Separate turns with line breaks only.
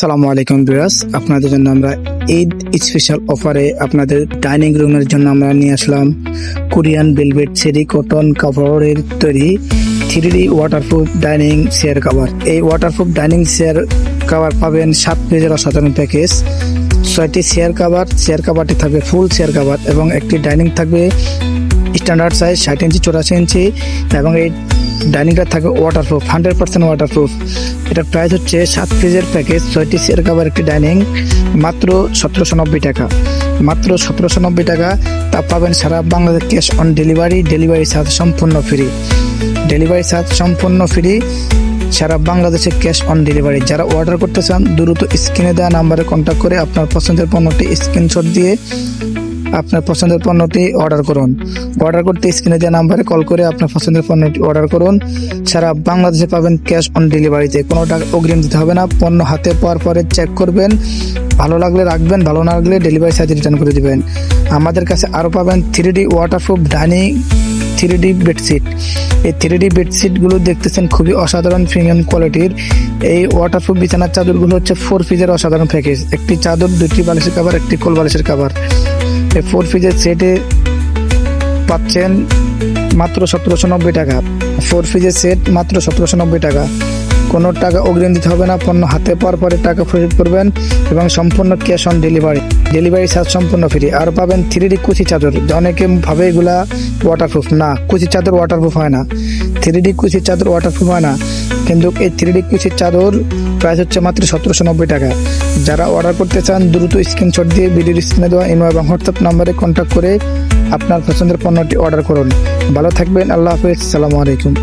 আসসালামু আলাইকুম ভিউয়ার্স, আপনাদের জন্য আমরা ঈদ স্পেশাল অফারে আপনাদের ডাইনিং রুমের জন্য আমরা নিয়ে আসলাম কোরিয়ান ভেলভেট চেরি কটন কাপড়ের তৈরি 3D waterproof dining chair cover. এই ওয়াটারপ্রুফ ডাইনিং চেয়ার কভার পাবেন 7 পেজের অসাধারণ প্যাকেজ। 6টি চেয়ার কভারটি থাকবে ফুল চেয়ার কভার এবং একটি ডাইনিং থাকবে স্ট্যান্ডার্ড সাইজ 60 ইঞ্চি 84 ইঞ্চি এবং এই ডাইনিংটা থাকবে ওয়াটারপ্রুফ 100% ওয়াটারপ্রুফ। এটার প্রাইস হচ্ছে 7 পিসের প্যাকেজ, 6টি চেয়ার কভার একটি ডাইনিং, মাত্র 1790 টাকা। মাত্র 1790 টাকা। তা পাবেন সারা Bangladesh cash on delivery charge সম্পূর্ণ ফ্রি। ডেলিভারি চার্জ সম্পূর্ণ ফ্রি, সারা বাংলাদেশে ক্যাশ অন ডেলিভারি। যারা অর্ডার করতে চান দ্রুত স্ক্রিনে দেওয়া নাম্বারে কন্ট্যাক্ট করে আপনার পছন্দের পণ্যটি স্ক্রিনশট দিয়ে আপনার পছন্দের পণ্যটি অর্ডার করুন। অর্ডার করতে স্ক্রিনে দেওয়া নাম্বারে কল করে আপনার পছন্দের পণ্যটি অর্ডার করুন। সারা বাংলাদেশে পাবেন ক্যাশ অন ডেলিভারিতে, কোনো টাকা অগ্রিম দিতে হবে না। পণ্য হাতে পাওয়ার পরে চেক করবেন, ভালো লাগলে রাখবেন, ভালো না লাগলে ডেলিভারি চার্জ রিটার্ন করে দিবেন। আমাদের কাছে আরও পাবেন 3D waterproof dining 3D bedsheet. এই 3D বেডশিটগুলো দেখতেছেন খুবই অসাধারণ প্রিমিয়াম কোয়ালিটির। এই ওয়াটারপ্রুফ বিছানার চাদরগুলো হচ্ছে 4 পিসের অসাধারণ প্যাকেজ। একটি চাদর, 2টি বালিশের কভার, একটি কোল বালিশের কভার। এই 4 পিসের সেটে পাচ্ছেন মাত্র 1790 টাকা। 4 পিসের সেট মাত্র 1790 টাকা। কোনো টাকা অগ্রিম দিতে হবে না। পণ্য হাতে পাওয়ার পরে টাকা পরিশোধ করবেন এবং সম্পূর্ণ ক্যাশ অন ডেলিভারি চার্জ সম্পূর্ণ ফ্রি। আর পাবেন 3D কুচি চাদর। অনেকে ভাবে এগুলা ওয়াটারপ্রুফ, না, কুচি চাদর ওয়াটারপ্রুফ হয় না। 3D কুচি চাদর ওয়াটারপ্রুফ হয় না, কিন্তু এই 3D কুচি চাদর প্রাইস হচ্ছে মাত্র 1790 টাকা। যারা অর্ডার করতে চান দ্রুত স্ক্রিনশট দিয়ে ভিডিওর স্ক্রিনে দেওয়া ইমো এবং হোয়াটসঅ্যাপ নাম্বারে কন্ট্যাক্ট করে আপনার পছন্দের পণ্যটি অর্ডার করুন। ভালো থাকবেন, আল্লাহ হাফেজ, আসসালামু আলাইকুম।